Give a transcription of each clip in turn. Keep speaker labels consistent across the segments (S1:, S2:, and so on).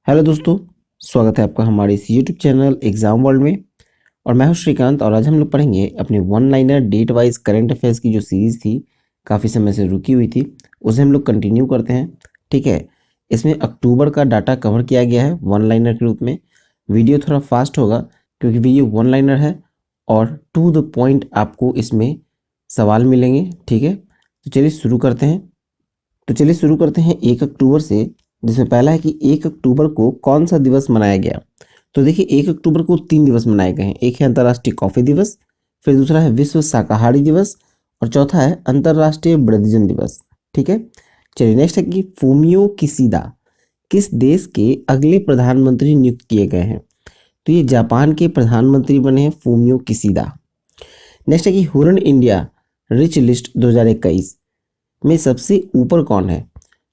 S1: Hello दोस्तों, स्वागत है आपका हमारे इस यूट्यूब चैनल एग्जाम वर्ल्ड में। और मैं हूं श्रीकांत और आज हम लोग पढ़ेंगे अपने one liner date wise current affairs की जो सीरीज़ थी, काफ़ी समय से रुकी हुई थी, उसे हम लोग कंटिन्यू करते हैं। ठीक है, इसमें अक्टूबर का डाटा कवर किया गया है वन लाइनर के रूप में। वीडियो थोड़ा फास्ट होगा क्योंकि वीडियो वन लाइनर है और टू द पॉइंट आपको इसमें सवाल मिलेंगे। ठीक है, तो चलिए शुरू करते हैं 1 अक्टूबर से, जिसमें पहला है कि 1 अक्टूबर को कौन सा दिवस मनाया गया। तो देखिए, 1 अक्टूबर को 3 दिवस मनाए गए हैं। एक है अंतर्राष्ट्रीय कॉफी दिवस, फिर दूसरा है विश्व शाकाहारी दिवस और चौथा है अंतर्राष्ट्रीय वृद्धजन दिवस। ठीक है, चलिए नेक्स्ट है कि फूमियो किसीदा किस देश के अगले प्रधानमंत्री नियुक्त किए गए हैं। तो ये जापान के प्रधानमंत्री बने हैं फूमियो किसीदा। नेक्स्ट है कि हुरन इंडिया रिच लिस्ट 2021 में सबसे ऊपर कौन है।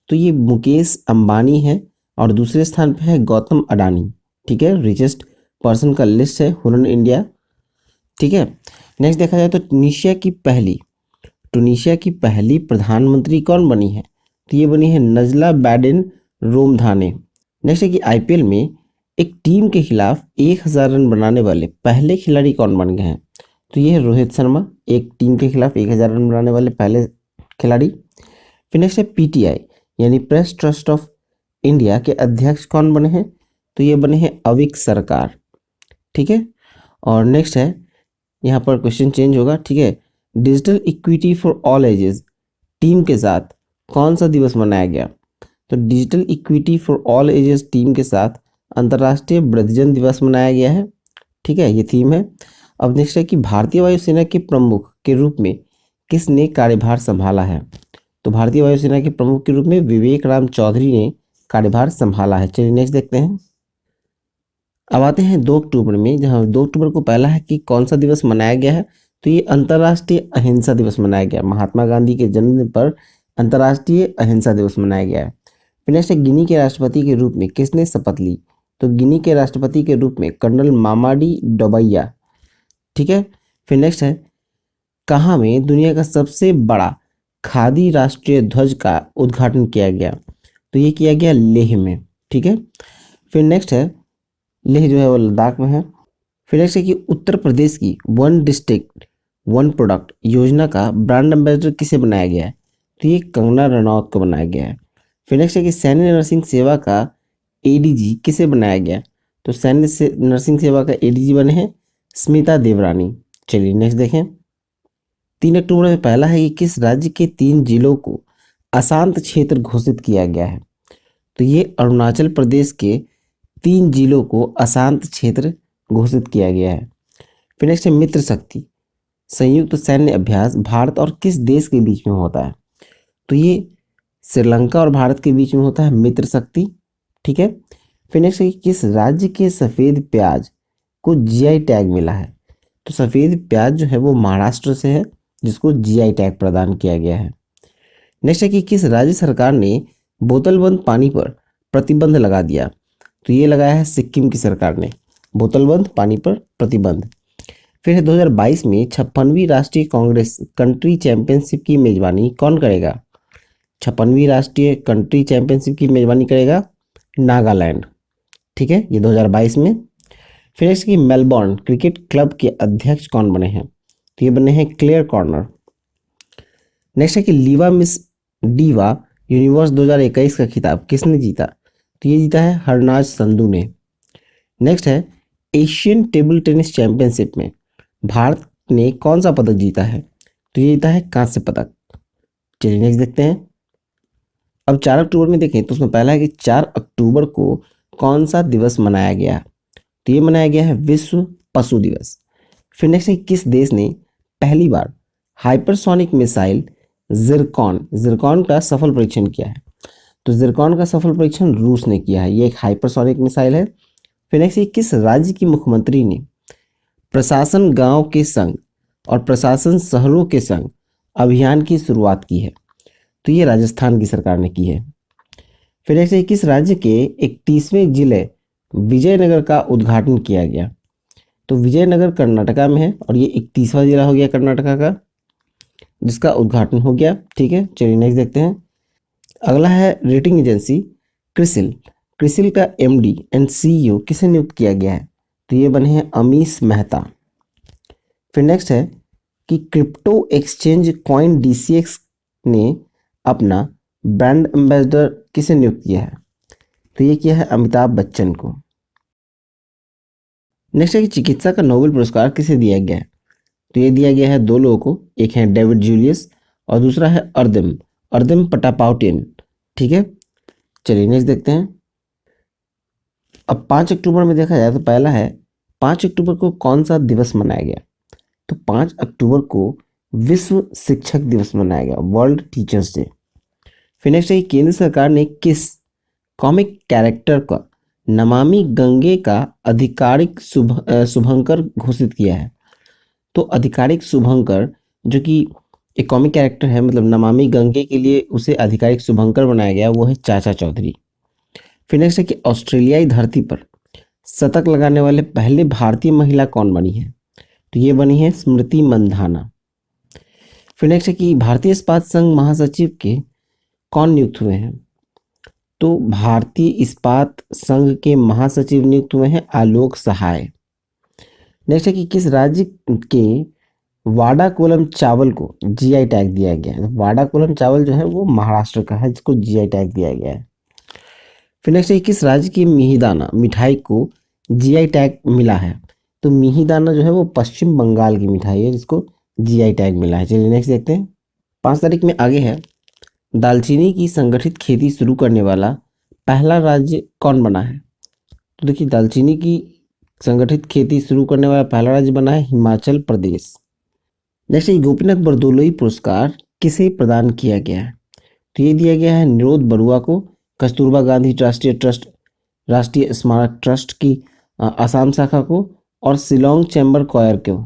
S1: तो ये मुकेश अंबानी है और दूसरे स्थान पे है गौतम अडानी। ठीक है, रिचेस्ट पर्सन का लिस्ट है हुरन इंडिया। ठीक है, नेक्स्ट देखा जाए तो टूनिशिया की पहली प्रधानमंत्री कौन बनी है। तो ये बनी है नजला बैडेन रोमधाने। नेक्स्ट है कि आईपीएल में एक टीम के खिलाफ 1000 रन बनाने वाले पहले खिलाड़ी कौन बन गए हैं। तो ये है रोहित शर्मा, एक टीम के खिलाफ 1000 रन बनाने वाले पहले खिलाड़ी। फिर नेक्स्ट है पीटीआई यानी प्रेस ट्रस्ट ऑफ इंडिया के अध्यक्ष कौन बने हैं। तो ये बने हैं अविक सरकार। ठीक है, और नेक्स्ट है, यहाँ पर क्वेश्चन चेंज होगा। ठीक है, digital equity for all ages team के साथ कौन सा दिवस मनाया गया। तो digital equity for all ages team के साथ अंतर्राष्ट्रीय वृद्धजन दिवस मनाया गया है। ठीक है, ये थीम है। अब नेक्स्ट है कि भारतीय वायुसेना के प्रमुख के रूप में किसने कार्यभार संभाला है। तो भारतीय वायुसेना के प्रमुख के रूप में विवेक राम चौधरी ने कार्यभार संभाला है। चलिए नेक्स्ट देखते हैं। अब आते हैं 2 अक्टूबर में, जहां 2 अक्टूबर को पहला है कि कौन सा दिवस मनाया गया है। तो ये अंतर्राष्ट्रीय अहिंसा दिवस मनाया गया। महात्मा गांधी के जन्मदिन पर अंतर्राष्ट्रीय अहिंसा दिवस मनाया गया है। फिर नेक्स्ट है, गिनी के राष्ट्रपति के रूप में किसने शपथ ली। तो गिनी के राष्ट्रपति के रूप में कर्नल मामाडी डोबैया। ठीक है, फिर नेक्स्ट है, कहाँ में दुनिया का सबसे बड़ा खादी राष्ट्रीय ध्वज का उद्घाटन किया गया। तो ये किया गया लेह में। ठीक है, फिर नेक्स्ट है, लेह जो है वो लद्दाख में है। फिर नेक्स्ट है कि उत्तर प्रदेश की वन डिस्ट्रिक्ट वन प्रोडक्ट योजना का ब्रांड एम्बेसडर किसे बनाया गया है। तो ये कंगना रनौत को बनाया गया है। फिर नेक्स्ट है कि सैन्य नर्सिंग सेवा का एडीजी किसे बनाया गया। तो नर्सिंग सेवा का एडीजी बने हैं स्मिता देवरानी। चलिए नेक्स्ट देखें। 3 अक्टूबर में पहला है कि किस राज्य के 3 जिलों को अशांत क्षेत्र घोषित किया गया है। तो ये अरुणाचल प्रदेश के 3 जिलों को अशांत क्षेत्र घोषित किया गया है। फिर नेक्स्ट है मित्र शक्ति संयुक्त सैन्य अभ्यास भारत और किस देश के बीच में होता है। तो ये श्रीलंका और भारत के बीच में होता है मित्र शक्ति। ठीक है, फिर नेक्स्ट है कि किस राज्य के सफ़ेद प्याज को जीआई टैग मिला है। तो सफ़ेद प्याज जो है वो महाराष्ट्र से है, जिसको जीआई टैग प्रदान किया गया है। नेक्स्ट है कि किस राज्य सरकार ने बोतलबंद पानी पर प्रतिबंध लगा दिया। तो ये लगाया है सिक्किम की सरकार ने बोतलबंद पानी पर प्रतिबंध। फिर है 2022 में 56वीं राष्ट्रीय कांग्रेस कंट्री चैंपियनशिप की मेजबानी कौन करेगा। 56वीं राष्ट्रीय कंट्री चैंपियनशिप की मेजबानी करेगा नागालैंड। ठीक है, ये 2022 में। फिर नेक्स्ट की मेलबोर्न क्रिकेट क्लब के अध्यक्ष कौन बने हैं। तो ये बने हैं क्लेयर कॉर्नर। नेक्स्ट है कि लीवा मिस डीवा यूनिवर्स 2021 का खिताब किसने जीता। तो ये जीता है हरनाज संधू ने। नेक्स्ट है, एशियन टेबल टेनिस चैंपियनशिप में भारत ने कौन सा पदक जीता है। तो ये जीता है कांस्य पदक। चलिए नेक्स्ट देखते हैं। अब 4 अक्टूबर में देखें तो उसमें पहला है कि 4 अक्टूबर को कौन सा दिवस मनाया गया। तो ये मनाया गया है विश्व पशु दिवस। फिर नेक्स्ट है, किस देश ने पहली बार हाइपरसोनिक मिसाइल जिरकॉन का सफल परीक्षण किया है। तो जिरकॉन का सफल परीक्षण रूस ने किया है। ये एक हाइपरसोनिक मिसाइल है। फिर नेक्स्ट, किस राज्य की मुख्यमंत्री ने प्रशासन गांव के संग और प्रशासन शहरों के संग अभियान की शुरुआत की है। तो ये राजस्थान की सरकार ने की है। फिर ऐसे किस राज्य के 31वें जिले विजयनगर का उद्घाटन किया गया। तो विजयनगर कर्नाटका में है और ये 31वां जिला हो गया कर्नाटका का, जिसका उद्घाटन हो गया। ठीक है, चलिए नेक्स्ट देखते हैं। अगला है रेटिंग एजेंसी क्रिसिल क्रिसिल का एमडी एंड सीईओ किसे नियुक्त किया गया है? तो ये बने हैं अमीश मेहता। फिर नेक्स्ट है कि क्रिप्टो एक्सचेंज कॉइन डीसीएक्स ने अपना ब्रांड एम्बेसडर किसे नियुक्त किया है? तो ये किया है अमिताभ बच्चन को। नेक्स्ट है कि चिकित्सा का नोबेल पुरस्कार किसे दिया गया है? तो ये दिया गया है दो लोगों को, एक है डेविड जूलियस और दूसरा है अर्दम अर्दम पटापाउटियन। ठीक है, चलिए नेक्स्ट देखते हैं। अब 5 अक्टूबर में देखा जाए तो पहला है 5 अक्टूबर को कौन सा दिवस मनाया गया? तो 5 अक्टूबर को विश्व शिक्षक दिवस मनाया गया, वर्ल्ड टीचर्स डे। फिर नेक्स्ट है कि केंद्र सरकार ने किस कॉमिक कैरेक्टर का नमामि गंगे का आधिकारिक शुभंकर घोषित किया है? तो आधिकारिक शुभंकर जो कि एक कॉमिक कैरेक्टर है, मतलब नमामि गंगे के लिए उसे आधिकारिक शुभंकर बनाया गया, वो है चाचा चौधरी। फिर नेक्स्ट है कि ऑस्ट्रेलियाई धरती पर शतक लगाने वाले पहले भारतीय महिला कौन बनी है? तो ये बनी है स्मृति मंधाना। फिर नेक्स्ट है कि भारतीय इस्पात संघ महासचिव के कौन नियुक्त हुए हैं? तो भारतीय इस्पात संघ के महासचिव नियुक्त हुए हैं आलोक सहाय। नेक्स्ट है कि किस राज्य के वाडा कोलम चावल को जीआई टैग दिया गया है? वाडा कोलम चावल जो है वो महाराष्ट्र का है, जिसको जीआई टैग दिया गया है। फिर नेक्स्ट है किस राज्य की मिहिदाना मिठाई को जीआई टैग मिला है? तो मिहिदाना जो है वो पश्चिम बंगाल की मिठाई है, जिसको जीआई टैग मिला है। चलिए नेक्स्ट देखते हैं। 5 तारीख में आगे है दालचीनी की संगठित खेती शुरू करने वाला पहला राज्य कौन बना है? तो देखिए दालचीनी की संगठित खेती शुरू करने वाला पहला राज्य बना है हिमाचल प्रदेश। नेक्स्ट गोपीनाथ बरदोलोई पुरस्कार किसे प्रदान किया गया है? तो ये दिया गया है निरोध बरुआ को, कस्तूरबा गांधी राष्ट्रीय ट्रस्ट राष्ट्रीय स्मारक ट्रस्ट की आसाम शाखा को, और शिलोंग चैम्बर कॉयर को।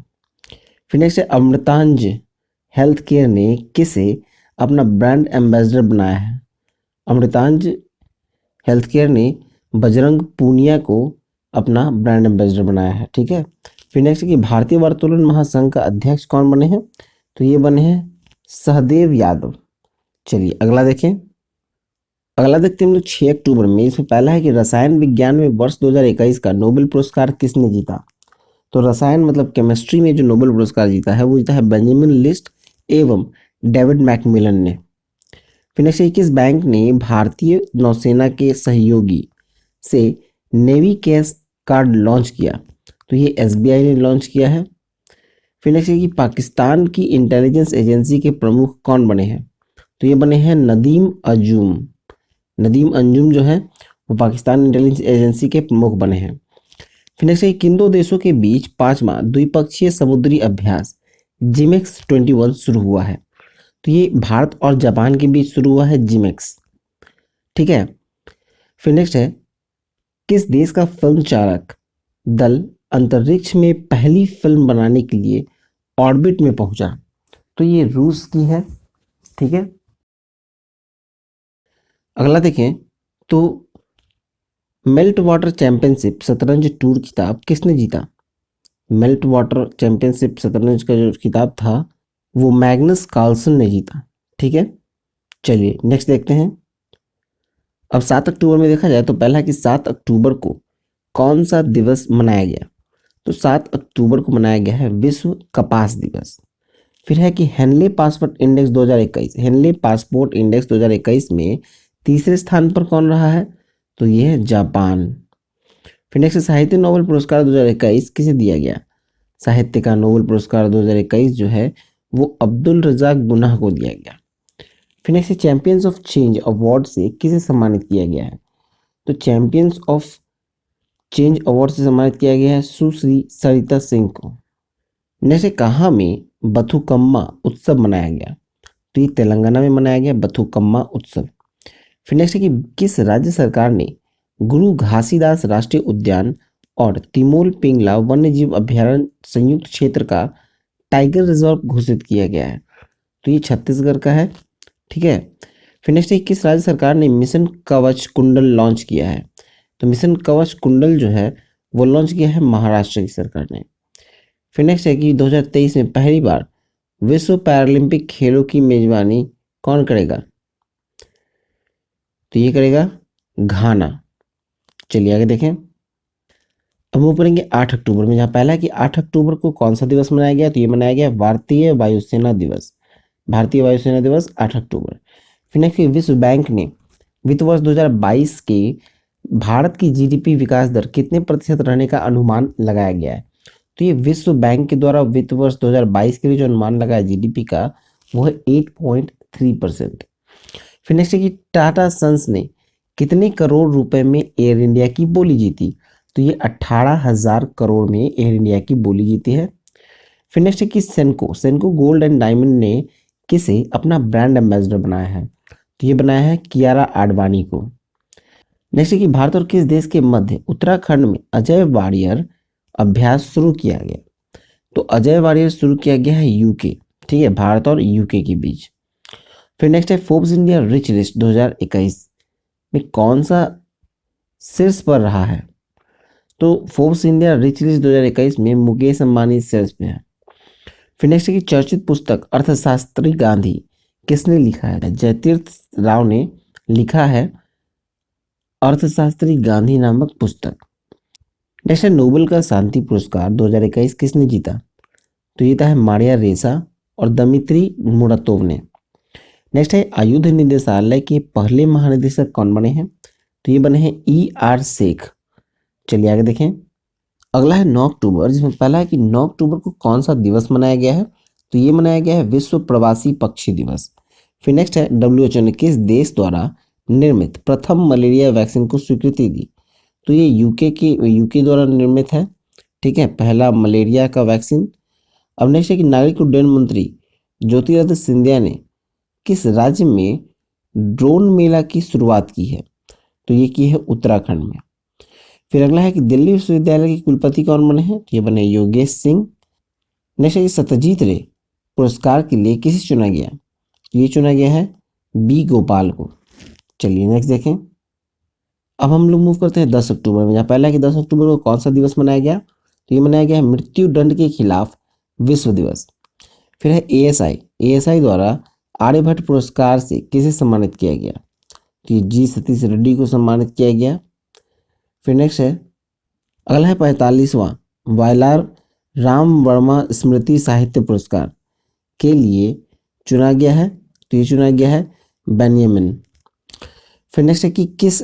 S1: फिर नेक्स्ट है अमृतांज हेल्थ केयर ने किसे अपना ब्रांड एम्बेसडर बनाया है? अमृतांज हेल्थ केयर ने बजरंग पूनिया को अपना ब्रांड एम्बेसडर बनाया है। ठीक है, फिर नेक्स्ट कि भारतीय वार्तोलन महासंघ का अध्यक्ष कौन बने हैं? तो ये बने हैं सहदेव यादव। चलिए अगला देखें। अगला देखते हैं हम लोग 6 अक्टूबर में। इसमें पहला है कि रसायन विज्ञान में वर्ष 2021 का नोबेल पुरस्कार किसने जीता? तो रसायन मतलब केमिस्ट्री में जो नोबेल पुरस्कार जीता है वो जीता है बेंजामिन लिस्ट एवं डेविड मैकमिलन ने। फिर नेक्स्ट किस बैंक ने भारतीय नौसेना के सहयोगी से नेवी कैश कार्ड लॉन्च किया? तो ये एसबीआई ने लॉन्च किया है। फिर नेक्स्ट कि पाकिस्तान की इंटेलिजेंस एजेंसी के प्रमुख कौन बने हैं? तो ये बने हैं नदीम अंजुम। नदीम अंजुम जो है वो पाकिस्तान इंटेलिजेंस एजेंसी के प्रमुख बने हैं। फिर नेक्स्ट किन दो देशों के बीच 5वां द्विपक्षीय समुद्री अभ्यास जिमेक्स 21 शुरू हुआ है? तो ये भारत और जापान के बीच शुरू हुआ है जिमेक्स। ठीक है, फिर नेक्स्ट है किस देश का फिल्म चालक दल अंतरिक्ष में पहली फिल्म बनाने के लिए ऑर्बिट में पहुंचा? तो ये रूस की है। ठीक है, अगला देखें तो मेल्ट वाटर चैंपियनशिप शतरंज टूर खिताब किसने जीता? मेल्ट वाटर चैंपियनशिप शतरंज का जो खिताब था वो मैग्नस कार्लसन ने जीता। ठीक है, चलिए नेक्स्ट देखते हैं। अब 7 अक्टूबर में देखा जाए तो पहला कि 7 अक्टूबर को कौन सा दिवस मनाया गया? तो 7 अक्टूबर को मनाया गया है विश्व कपास दिवस। फिर है कि Henley passport index 2021, Henley passport index 2021 में तीसरे स्थान पर कौन रहा है? तो ये है जापान। फिर नेक्स्ट साहित्य नोबेल पुरस्कार 2021 किसे दिया गया? साहित्य का नोबेल पुरस्कार 2021 जो है वो अब्दुल रजाक गुनाह को दिया गया। फिर next champions of change award से किसे सम्मानित किया गया है? तो चैंपियंस ऑफ चेंज अवार्ड से सम्मानित किया गया है सुश्री सरिता सिंह को। नेक्स्ट कहाँ में बथुकम्मा उत्सव मनाया गया? तो ये तेलंगाना में मनाया गया बथुकम्मा उत्सव। फिर नेक्स्ट है कि किस राज्य सरकार ने गुरु घासीदास राष्ट्रीय उद्यान और तिमोल पिंगला वन्यजीव अभ्यारण्य संयुक्त क्षेत्र का टाइगर रिजर्व घोषित किया गया है? तो ये छत्तीसगढ़ का है। ठीक है, फिर नेक्स्ट है किस राज्य सरकार ने मिशन कवच कुंडल लॉन्च किया है? तो मिशन कवच कुंडल जो है वो लॉन्च किया है महाराष्ट्र की सरकार ने। फिर नेक्स्ट है कि 2023 में पहली बार विश्व पैरालंपिक खेलों की मेजबानी कौन करेगा? तो ये करेगा घाना। चलिए आगे देखें। अब वो करेंगे 8 अक्टूबर में, जहाँ पहला है कि 8 अक्टूबर को कौन सा दिवस मनाया गया, तो ये मनाया गया भारतीय वायुसेना दिवस। भारतीय वायुसेना दिवस 8 अक्टूबर। फिर नेक्स्ट, विश्व बैंक ने वित्त वर्ष 2022 के भारत की जीडीपी विकास दर कितने प्रतिशत रहने का अनुमान लगाया गया है। तो ये विश्व बैंक के द्वारा वित्त वर्ष 2022 के लिए जो अनुमान लगाया जीडीपी का, वो है 8.3%। फिर नेक्स्ट है कि टाटा सन्स ने कितने करोड़ रुपए में एयर इंडिया की बोली जीती, तो ये 18,000 करोड़ में एयर इंडिया की बोली जीती है। फिर नेक्स्ट है कि सेनको सेनको गोल्ड एंड डायमंड ने किसे अपना ब्रांड एम्बेसडर बनाया है, तो ये बनाया है कियारा आडवाणी को। नेक्स्ट है कि भारत और किस देश के मध्य उत्तराखंड में अजय वारियर अभ्यास शुरू किया गया, तो अजय वारियर शुरू किया गया है यूके, ठीक है, भारत और यूके के बीच। फिर नेक्स्ट है फोर्ब्स इंडिया रिच लिस्ट 2021 में कौन सा शीर्ष पर रहा है, तो फोर्ब्स इंडिया रिच लिस्ट 2021 में मुकेश अंबानी शीर्ष पे है। फिर नेक्स्ट है कि चर्चित पुस्तक अर्थशास्त्री गांधी किसने लिखा है, जयतीर्थ राव ने लिखा है अर्थशास्त्री गांधी नामक पुस्तक। नेक्स्ट है नोबेल का शांति पुरस्कार 2021 किसने जीता, तो ये था है मारिया रेसा और दमित्री मुरातोव ने। नेक्स्ट है आयुध निदेशालय के पहले महानिदेशक कौन बने हैं, तो ये बने हैं E.R. शेख। चलिए आगे देखें। अगला है 9 अक्टूबर, जिसमें पहला है कि 9 अक्टूबर को कौन सा दिवस मनाया गया है, तो ये मनाया गया है विश्व प्रवासी पक्षी दिवस। फिर नेक्स्ट है WHO ने किस देश द्वारा निर्मित प्रथम मलेरिया वैक्सीन को स्वीकृति दी, तो ये यूके द्वारा निर्मित है, ठीक है, पहला मलेरिया का वैक्सीन। अब नेक्स्ट है कि नागरिक उड्डयन मंत्री ज्योतिरादित्य सिंधिया ने किस राज्य में ड्रोन मेला की शुरुआत की है, तो ये की है उत्तराखंड में। फिर अगला है कि दिल्ली विश्वविद्यालय के कुलपति कौन बने हैं, तो ये बने योगेश सिंह। नेक्स्ट है कि सत्यजीत रे पुरस्कार के लिए किसे चुना गया, तो ये चुना गया है बी गोपाल को। चलिए नेक्स्ट देखें। अब हम लोग मूव करते हैं 10 अक्टूबर में, जहाँ पहला है कि 10 अक्टूबर को कौन सा दिवस मनाया गया, तो ये मनाया गया है मृत्यु दंड के खिलाफ विश्व दिवस। फिर है एएसआई द्वारा आर्यभट्ट पुरस्कार से किसे सम्मानित किया गया, तो ये जी सतीश रेड्डी को सम्मानित किया गया। फिर नेक्स्ट है अगला है 45वां वायलार राम वर्मा स्मृति साहित्य पुरस्कार के लिए चुना गया है, तो ये चुना गया है बेनियामिन। फिर नेक्स्ट है कि किस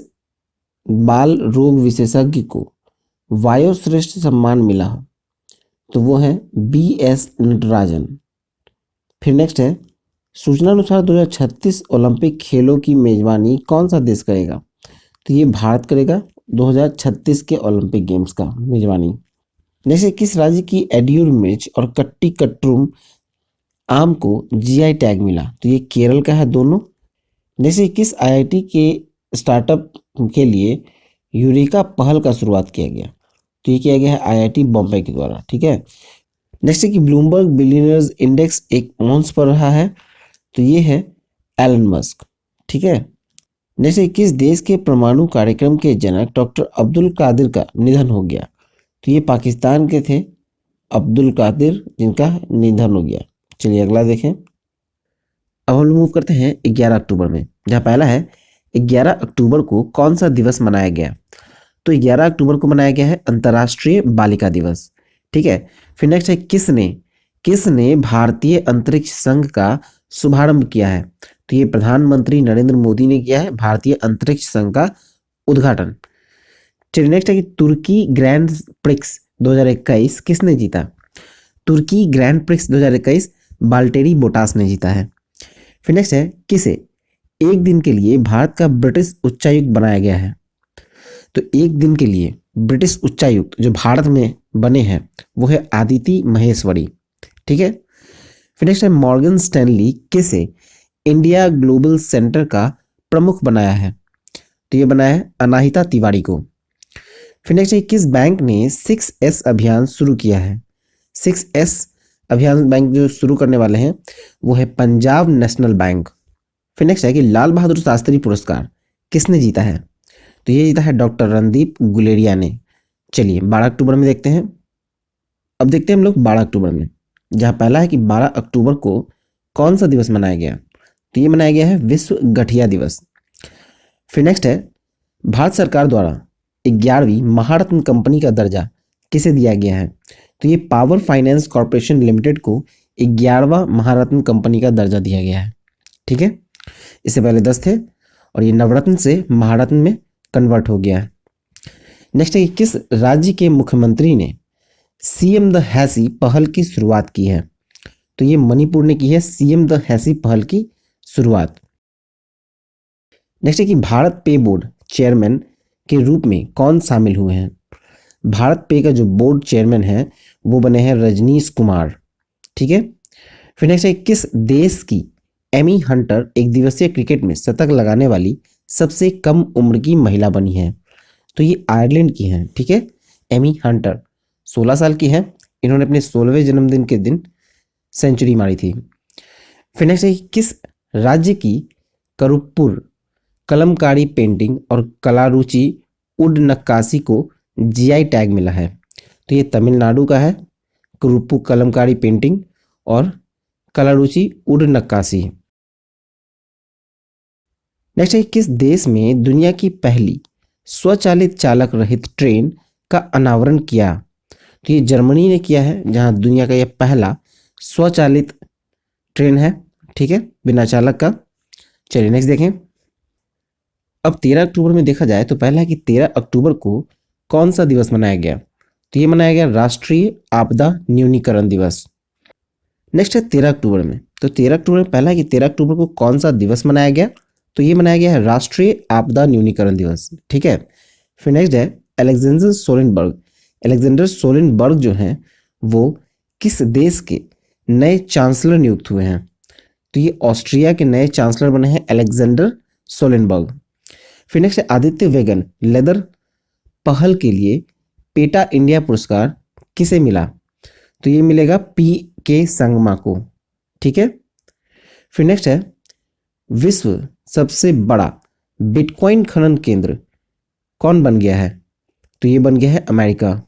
S1: बाल रोग विशेषज्ञ को वायोश्रेष्ठ सम्मान मिला हो, तो वो है BS नटराजन। फिर नेक्स्ट है सूचना अनुसार 2036 ओलंपिक खेलों की मेजबानी कौन सा देश करेगा, तो ये भारत करेगा 2036 के ओलंपिक गेम्स का मेजबानी। जैसे किस राज्य की एडियूर मिर्च और कट्टी कट्रूम आम को GI टैग मिला, तो ये केरल का है दोनों। जैसे किस IIT के स्टार्टअप के लिए यूरेका पहल का शुरुआत किया गया, तो ये किया गया है IIT बॉम्बे के द्वारा, ठीक है। नेक्स्ट है कि ब्लूमबर्ग बिलियनर्स इंडेक्स एक ऑन्स पर रहा है, तो ये है एलन मस्क, ठीक है। जैसे किस देश के परमाणु कार्यक्रम के जनक डॉक्टर अब्दुल कादिर का निधन हो गया, तो ये पाकिस्तान के थे अब्दुल कादिर, जिनका निधन हो गया। चलिए अगला देखें। अब हम लोग मूव करते हैं 11 अक्टूबर में, जहाँ पहला है 11 अक्टूबर को कौन सा दिवस मनाया गया, तो 11 अक्टूबर को मनाया गया है अंतर्राष्ट्रीय बालिका दिवस, ठीक है। फिर नेक्स्ट है किसने भारतीय अंतरिक्ष संघ का शुभारंभ किया है, तो ये प्रधानमंत्री नरेंद्र मोदी ने किया है भारतीय अंतरिक्ष संघ का उद्घाटन। चलिए नेक्स्ट है कि तुर्की ग्रैंड प्रिक्स 2021 किसने जीता, तुर्की ग्रैंड प्रिक्स 2021 बाल्टेरी बोटास ने जीता है। फिर नेक्स्ट है किसे एक दिन के लिए भारत का ब्रिटिश उच्चायुक्त बनाया गया है, तो एक दिन के लिए ब्रिटिश उच्चायुक्त जो भारत में बने हैं वो है आदिति महेश्वरी, ठीक है। फिर नेक्स्ट है मॉर्गन स्टैनली किसे इंडिया ग्लोबल सेंटर का प्रमुख बनाया है, तो ये बनाया है अनाहिता तिवारी को। फिर नेक्स्ट है किस बैंक ने 6S अभियान शुरू किया है, 6S अभियान बैंक जो शुरू करने वाले हैं वो है पंजाब नेशनल बैंक। फिर नेक्स्ट है कि लाल बहादुर शास्त्री पुरस्कार किसने जीता है, तो ये जीता है डॉक्टर रणदीप गुलेरिया ने। चलिए 12 अक्टूबर में देखते हैं। अब देखते हैं हम लोग 12 अक्टूबर में, जहाँ पहला है कि 12 अक्टूबर को कौन सा दिवस मनाया गया, तो ये मनाया गया है विश्व गठिया दिवस। फिर नेक्स्ट है भारत सरकार द्वारा 11वीं महारत्न कंपनी का दर्जा किसे दिया गया है? तो ये पावर फाइनेंस कॉर्पोरेशन लिमिटेड को 11वां महारत्न कंपनी का दर्जा दिया गया है। ठीक है, इससे पहले 10 थे और ये नवरत्न से महारत्न में कन्वर्ट हो गया है। नेक्स्ट है कि किस राज्य के मुख्यमंत्री ने सीएम द हैसी पहल की शुरुआत की है? तो ये मणिपुर ने की है सीएम द हैसी पहल की शुरुआत। नेक्स्ट है कि भारत पे बोर्ड चेयरमैन के रूप में कौन शामिल हुए हैं? भारत पे का जो बोर्ड चेयरमैन है वो बने हैं रजनीश कुमार। ठीक है, फिर नेक्स्ट है किस देश की एमी हंटर एक दिवसीय क्रिकेट में शतक लगाने वाली सबसे कम उम्र की महिला बनी है? तो ये आयरलैंड की हैं। ठीक है, एमी हंटर 16 साल की है। इन्होंने अपने 16वें जन्मदिन के दिन सेंचुरी मारी थी। फिर नेक्स्ट है किस राज्य की करुपुर कलमकारी पेंटिंग और कलारुचि उड नक्काशी को जीआई टैग मिला है? तो ये तमिलनाडु का है, कुरुप्पु कलमकारी पेंटिंग और कलारुचि उड नक्काशी। नेक्स्ट है किस देश में दुनिया की पहली स्वचालित चालक रहित ट्रेन का अनावरण किया? तो ये जर्मनी ने किया है, जहां दुनिया का यह पहला स्वचालित ट्रेन है। ठीक है, बिना चालक का। चलिए नेक्स्ट देखें। अब 13 अक्टूबर में देखा जाए तो पहला है कि 13 अक्टूबर को कौन सा दिवस मनाया गया? तो ये मनाया गया राष्ट्रीय आपदा न्यूनीकरण दिवस। नेक्स्ट है 13 अक्टूबर में, तो 13 अक्टूबर में पहला है कि 13 अक्टूबर को कौन सा दिवस मनाया गया? तो ये मनाया गया है राष्ट्रीय आपदा न्यूनीकरण दिवस। ठीक है, फिर नेक्स्ट है अलेक्जेंडर सोलेनबर्ग। अलेक्जेंडर सोलेनबर्ग जो हैं वो किस देश के नए चांसलर नियुक्त हुए हैं? तो ये ऑस्ट्रिया के नए चांसलर बने हैं अलेक्जेंडर सोलेनबर्ग। फिर नेक्स्ट है आदित्य वेगन लेदर पहल के लिए पेटा इंडिया पुरस्कार किसे मिला? तो ये मिलेगा पी के संगमा को। ठीक है, फिर नेक्स्ट है विश्व सबसे बड़ा बिटकॉइन खनन केंद्र कौन बन गया है? तो ये बन गया है अमेरिका।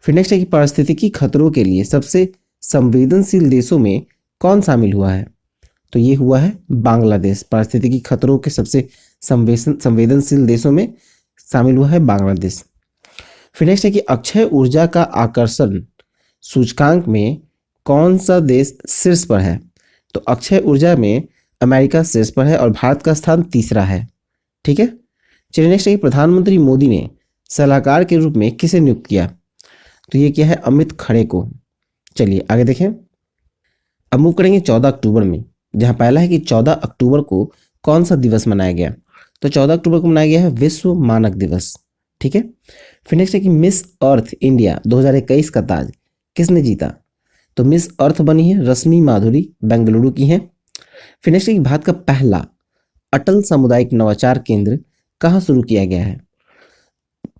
S1: फिर नेक्स्ट है कि पारिस्थितिकी खतरों के लिए सबसे संवेदनशील देशों में कौन शामिल हुआ है? तो ये हुआ है बांग्लादेश। पारिस्थितिकी खतरों के सबसे संवेदनशील देशों में शामिल हुआ है बांग्लादेश। फिर नेक्स्ट है कि अक्षय ऊर्जा का आकर्षण सूचकांक में कौन सा देश शीर्ष पर है? तो अक्षय ऊर्जा में अमेरिका शीर्ष पर है और भारत का स्थान तीसरा है। ठीक है, चलिए नेक्स्ट है कि प्रधानमंत्री मोदी ने सलाहकार के रूप में किसे नियुक्त किया? तो ये क्या है अमित खड़े को। चलिए आगे देखें। अब मूव करेंगे 14 अक्टूबर में, जहां पहला है कि 14 अक्टूबर को कौन सा दिवस मनाया गया? तो 14 अक्टूबर को मनाया गया है विश्व मानक दिवस। ठीक है, फिर नेक्स्ट है कि मिस अर्थ इंडिया 2021 का ताज किसने जीता? तो मिस अर्थ बनी है रश्मि माधुरी, बेंगलुरु की है। फिर नेक्स्ट है कि भारत का पहला अटल सामुदायिक नवाचार केंद्र कहाँ शुरू किया गया है?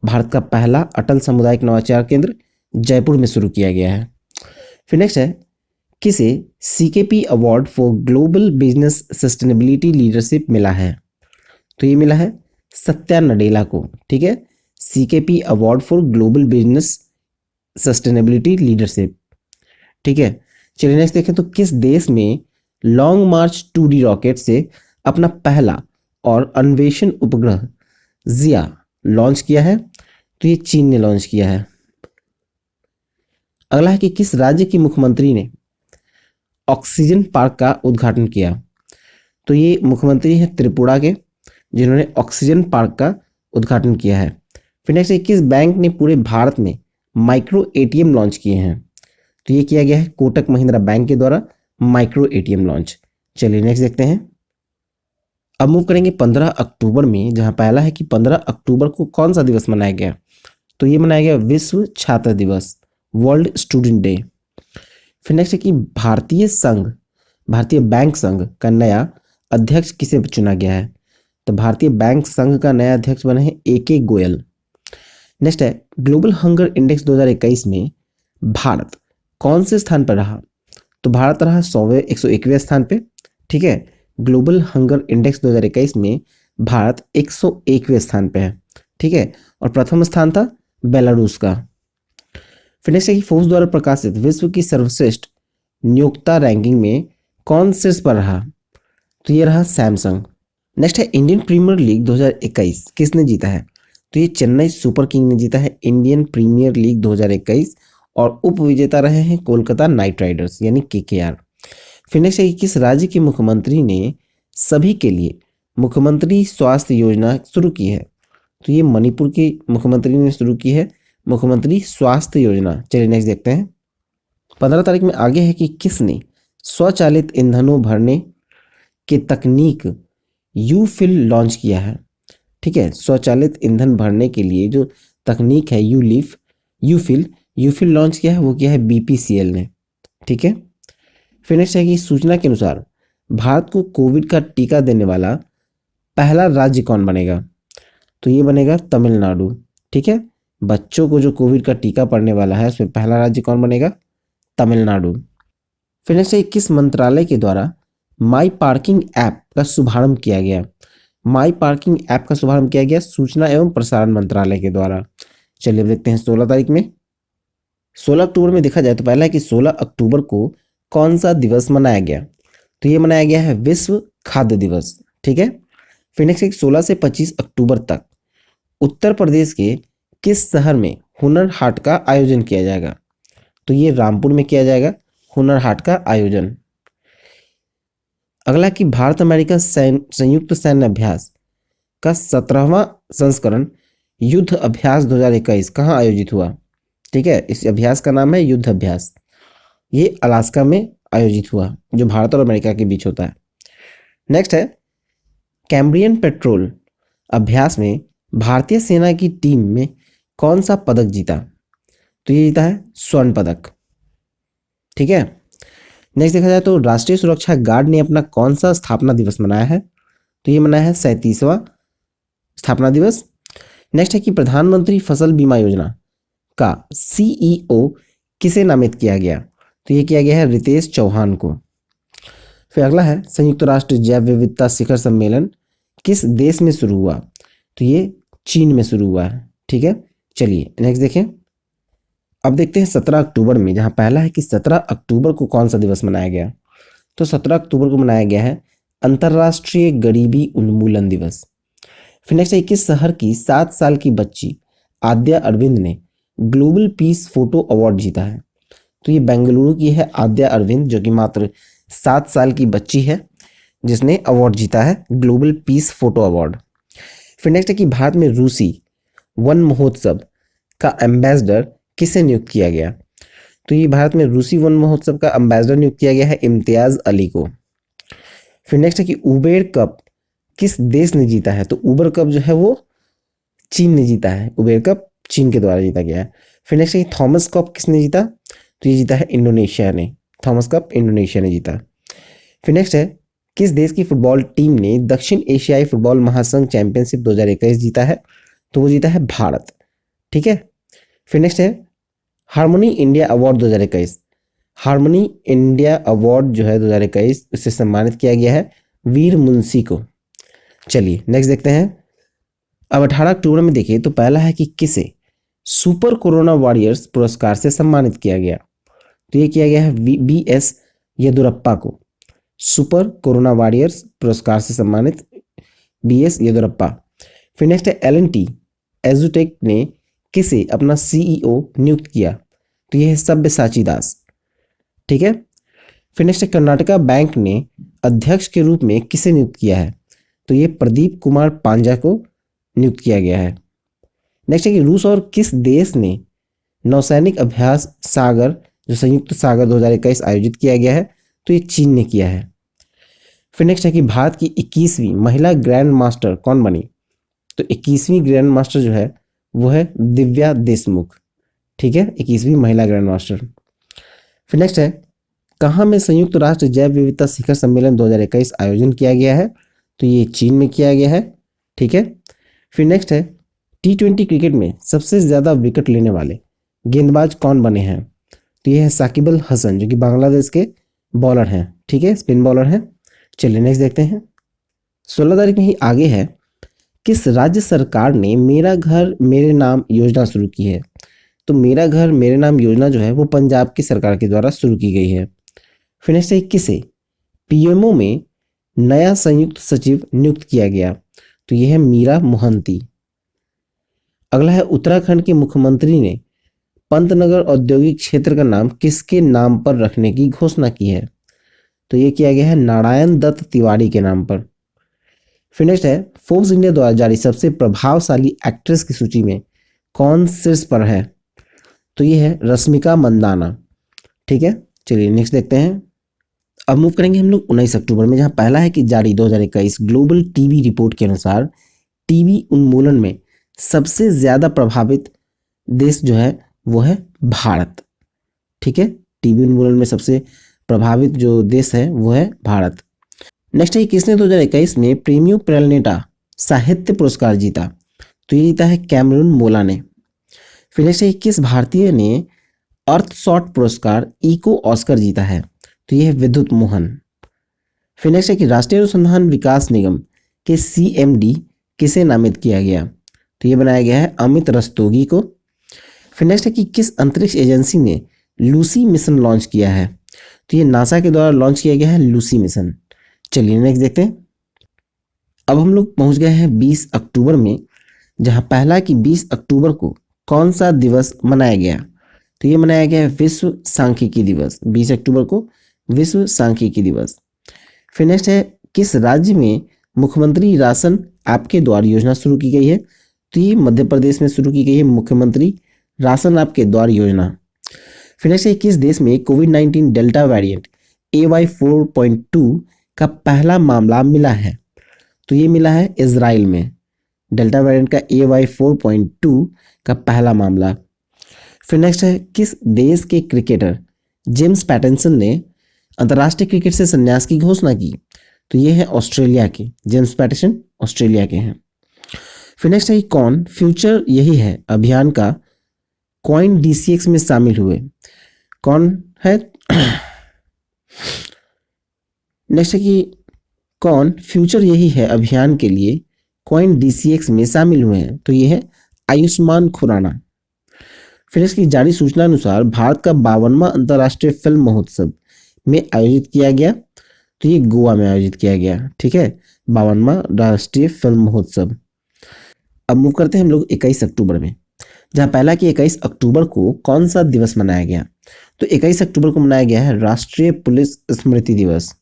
S1: भारत का पहला अटल सामुदायिक नवाचार केंद्र जयपुर में शुरू किया गया है। फिर नेक्स्ट है किसे CKP award for global business sustainability leadership मिला है? तो ये मिला है सत्या नडेला को। ठीक है, CKP award for global business sustainability leadership. ठीक है, चलिए नेक्स्ट देखें। तो किस देश में लॉन्ग मार्च 2D रॉकेट से अपना पहला और अन्वेषण उपग्रह जिया लॉन्च किया है? तो ये चीन ने लॉन्च किया है। अगला है कि किस राज्य के मुख्यमंत्री ने ऑक्सीजन पार्क का उद्घाटन किया? तो ये मुख्यमंत्री हैं त्रिपुरा के, जिन्होंने ऑक्सीजन पार्क का उद्घाटन किया है। फिर नेक्स्ट है किस बैंक ने पूरे भारत में माइक्रो एटीएम लॉन्च किए हैं? तो ये किया गया है कोटक महिंद्रा बैंक के द्वारा माइक्रो एटीएम लॉन्च। चलिए नेक्स्ट देखते हैं। अब मूव करेंगे 15 अक्टूबर में, जहां पहला है कि 15 अक्टूबर को कौन सा दिवस मनाया गया? तो ये मनाया गया विश्व छात्र दिवस, वर्ल्ड स्टूडेंट डे। फिर नेक्स्ट है कि भारतीय बैंक संघ का नया अध्यक्ष किसे चुना गया है? तो भारतीय बैंक संघ का नया अध्यक्ष बने हैं AK गोयल। नेक्स्ट है ग्लोबल हंगर इंडेक्स 2021 में भारत कौन से स्थान पर रहा? तो भारत रहा 101वें स्थान पे। ठीक है, ग्लोबल हंगर इंडेक्स 2021 में भारत 101वें स्थान पे है। ठीक है, और प्रथम स्थान था बेलारूस का। फिर नेक्स्ट है कि फोर्ब्स द्वारा प्रकाशित विश्व की सर्वश्रेष्ठ नियोक्ता रैंकिंग में कौन शीर्ष पर रहा? तो ये रहा सैमसंग। नेक्स्ट है इंडियन प्रीमियर लीग 2021 किसने जीता है? तो ये चेन्नई सुपर किंग ने जीता है इंडियन प्रीमियर लीग 2021 और उप विजेता रहे हैं कोलकाता नाइट राइडर्स यानी केकेआर। फिर नेक्स्ट है कि किस राज्य के मुख्यमंत्री ने सभी के लिए मुख्यमंत्री स्वास्थ्य योजना शुरू की है? तो ये मणिपुर के मुख्यमंत्री ने शुरू की है मुख्यमंत्री स्वास्थ्य योजना। चलिए नेक्स्ट देखते हैं। 15 तारीख में आगे है कि किसने स्वचालित ईंधनों भरने की तकनीक यू फिल लॉन्च किया है? ठीक है, स्वचालित ईंधन भरने के लिए जो तकनीक है यू फिल लॉन्च किया है, वो किया है बीपीसीएल ने। ठीक है, फिर नेक्स्ट है कि सूचना के अनुसार भारत को कोविड का टीका देने वाला पहला राज्य कौन बनेगा? तो ये बनेगा तमिलनाडु। ठीक है, बच्चों को जो कोविड का टीका पड़ने वाला है उसमें पहला राज्य कौन बनेगा? तमिलनाडु। फिर नेक्स्ट है किस मंत्रालय के द्वारा माई पार्किंग ऐप का शुभारंभ किया गया? माई पार्किंग ऐप का शुभारंभ किया गया सूचना एवं प्रसारण मंत्रालय के द्वारा। चलिए अब देखते हैं 16 तारीख में। 16 अक्टूबर में देखा जाए तो पहला है कि 16 अक्टूबर को कौन सा दिवस मनाया गया? तो ये मनाया गया है विश्व खाद्य दिवस। ठीक है, फिर नेक्स्ट है 16 से 25 अक्टूबर तक उत्तर प्रदेश के किस शहर में हुनर हाट का आयोजन किया जाएगा? तो ये रामपुर में किया जाएगा हुनर हाट का आयोजन। अगला कि भारत अमेरिका संयुक्त सैन्य अभ्यास का 17वां संस्करण युद्ध अभ्यास 2021 कहाँ आयोजित हुआ? ठीक है, इस अभ्यास का नाम है युद्ध अभ्यास। ये अलास्का में आयोजित हुआ जो भारत और अमेरिका के बीच होता है। नेक्स्ट है कैम्ब्रियन पेट्रोल अभ्यास में भारतीय सेना की टीम में कौन सा पदक जीता? तो ये जीता है स्वर्ण पदक। ठीक है, नेक्स्ट देखा जाए तो राष्ट्रीय सुरक्षा गार्ड ने अपना कौन सा स्थापना दिवस मनाया है? तो ये मनाया है 37वां स्थापना दिवस। नेक्स्ट है कि प्रधानमंत्री फसल बीमा योजना का सीईओ किसे नामित किया गया? तो ये किया गया है रितेश चौहान को। फिर अगला है संयुक्त राष्ट्र जैव विविधता शिखर सम्मेलन किस देश में शुरू हुआ? तो ये चीन में शुरू हुआ है। ठीक है, चलिए नेक्स्ट देखें। अब देखते हैं 17 अक्टूबर में, जहां पहला है कि 17 अक्टूबर को कौन सा दिवस मनाया गया? तो 17 अक्टूबर को मनाया गया है अंतर्राष्ट्रीय गरीबी उन्मूलन दिवस। फिर नेक्स्ट है किस शहर की 7 साल की बच्ची आद्या अरविंद ने ग्लोबल पीस फोटो अवार्ड जीता है? तो ये बेंगलुरु की है आद्या अरविंद, जो कि मात्र 7 साल की बच्ची है जिसने अवार्ड जीता है ग्लोबल पीस फोटो अवार्ड। फिर नेक्स्ट है कि भारत में रूसी वन महोत्सव का एम्बेसडर किसे नियुक्त किया गया? तो ये भारत में रूसी वन महोत्सव का एम्बेसडर नियुक्त किया गया है इम्तियाज अली को। फिर नेक्स्ट है कि उबेर कप किस देश ने जीता है? तो उबर कप जो है वो चीन ने जीता है। उबेर कप चीन के द्वारा जीता गया है। फिर नेक्स्ट है कि थॉमस कप किसने जीता? तो ये जीता है इंडोनेशिया ने। थॉमस कप इंडोनेशिया ने जीता। फिर नेक्स्ट है किस देश की फुटबॉल टीम ने दक्षिण एशियाई फुटबॉल महासंघ चैंपियनशिप 2021 जीता है? तो वो जीता है भारत। ठीक है, फिर नेक्स्ट है harmony India award 2021। Harmony India award जो है 2021 उससे सम्मानित किया गया है वीर मुंशी को। चलिए नेक्स्ट देखते हैं। अब 18 अक्टूबर में देखिए तो पहला है कि किसे सुपर कोरोना वॉरियर्स पुरस्कार से सम्मानित किया गया? तो ये किया गया है BS येदुरप्पा को। सुपर कोरोना वॉरियर्स पुरस्कार से सम्मानित BS येदुरप्पा। फिर नेक्स्ट है L&T एजुटेक ने किसे अपना CEO नियुक्त किया? तो यह है सब्यसाची दास। ठीक है, फिर नेक्स्ट है कर्नाटका बैंक ने अध्यक्ष के रूप में किसे नियुक्त किया है? तो ये प्रदीप कुमार पांजा को नियुक्त किया गया है। नेक्स्ट है कि रूस और किस देश ने नौसैनिक अभ्यास सागर जो संयुक्त सागर 2021 आयोजित किया गया है? तो ये चीन ने किया है। फिर नेक्स्ट है कि भारत की 21वीं महिला ग्रैंड मास्टर कौन बनी? तो 21वीं ग्रैंड मास्टर जो है वो है दिव्या देशमुख। ठीक है, 21वीं महिला ग्रैंड मास्टर। फिर नेक्स्ट है कहाँ में संयुक्त राष्ट्र जैव विविधता शिखर सम्मेलन 2021 आयोजन किया गया है? तो ये चीन में किया गया है। ठीक है, फिर नेक्स्ट है T20 क्रिकेट में सबसे ज्यादा विकेट लेने वाले गेंदबाज कौन बने हैं? तो ये है साकिब अल हसन जो कि बांग्लादेश के बॉलर हैं। ठीक है, स्पिन बॉलर हैं। चलिए नेक्स्ट देखते हैं। 16 तारीख में ही आगे है किस राज्य सरकार ने मेरा घर मेरे नाम योजना शुरू की है? तो मेरा घर मेरे नाम योजना जो है वो पंजाब की सरकार के द्वारा शुरू की गई है। फिर नेक्स्ट है किसे PMO में नया संयुक्त सचिव नियुक्त किया गया? तो यह है मीरा मोहंती। अगला है उत्तराखंड के मुख्यमंत्री ने पंतनगर औद्योगिक क्षेत्र का नाम किसके नाम पर रखने की घोषणा की है? तो ये किया गया है नारायण दत्त तिवारी के नाम पर। फिर नेक्स्ट है फोर्ब्स इंडिया द्वारा जारी सबसे प्रभावशाली एक्ट्रेस की सूची में कौन शीर्ष पर है? तो ये है रश्मिका मंदाना। ठीक है, चलिए नेक्स्ट देखते हैं। अब मूव करेंगे हम लोग 19 अक्टूबर में, जहां पहला है कि जारी 2021 ग्लोबल टीबी रिपोर्ट के अनुसार टीबी उन्मूलन में सबसे ज्यादा प्रभावित देश जो है वो है भारत। ठीक है, टीबी उन्मूलन में सबसे प्रभावित जो देश है वो है भारत। नेक्स्ट है किसने 2021 में प्रीमियो प्रेलनेटा साहित्य पुरस्कार जीता? तो ये जीता है कैमरून मोला ने। फिर नेक्स्ट है किस भारतीय ने अर्थशॉट पुरस्कार इको ऑस्कर जीता है? तो ये है विद्युत मोहन। फिर नेक्स्ट है कि राष्ट्रीय अनुसंधान विकास निगम के सीएमडी किसे नामित किया गया? तो ये बनाया गया है अमित रस्तोगी को। फिर नेक्स्ट है कि किस अंतरिक्ष एजेंसी ने लूसी मिशन लॉन्च किया है? तो ये नासा के द्वारा लॉन्च किया गया है लूसी मिशन। चलिए नेक्स्ट देखते हैं। अब हम लोग पहुंच गए हैं 20 अक्टूबर में, जहां पहला कि 20 अक्टूबर को कौन सा दिवस मनाया गया? तो ये मनाया गया है विश्व सांख्यिकी दिवस। 20 अक्टूबर को विश्व सांख्यिकी दिवस। फिर नेक्स्ट है किस राज्य में मुख्यमंत्री राशन आपके द्वार योजना शुरू की गई है? तो ये मध्य प्रदेश में शुरू की गई है मुख्यमंत्री राशन आपके द्वार योजना। फिर नेक्स्ट है किस देश में कोविड-19 डेल्टा वेरिएंट AY4.2 का पहला मामला मिला है? तो ये मिला है इजराइल में, डेल्टा वेरिएंट का AY4.2 का पहला मामला। फिर नेक्स्ट है किस देश के क्रिकेटर जेम्स पैटिंसन ने अंतर्राष्ट्रीय क्रिकेट से संन्यास की घोषणा की? तो ये है ऑस्ट्रेलिया के, जेम्स पैटिंसन ऑस्ट्रेलिया के हैं। फिर नेक्स्ट है कौन फ्यूचर यही है अभियान का कॉइन DCX में शामिल हुए? कौन है? नेक्स्ट है कि कौन फ्यूचर यही है अभियान के लिए कॉइन DCX में शामिल हुए हैं? तो ये है आयुष्मान खुराना। फिर इसकी जारी सूचना अनुसार भारत का 52वां अंतर्राष्ट्रीय फिल्म महोत्सव में आयोजित किया गया। तो ये गोवा में आयोजित किया गया। ठीक है, 52वां राष्ट्रीय फिल्म महोत्सव। अब मूव करते हैं हम लोग 21 अक्टूबर में, जहां पहला कि 21 अक्टूबर को कौन सा दिवस मनाया गया? तो 21 अक्टूबर को मनाया गया है राष्ट्रीय पुलिस स्मृति दिवस।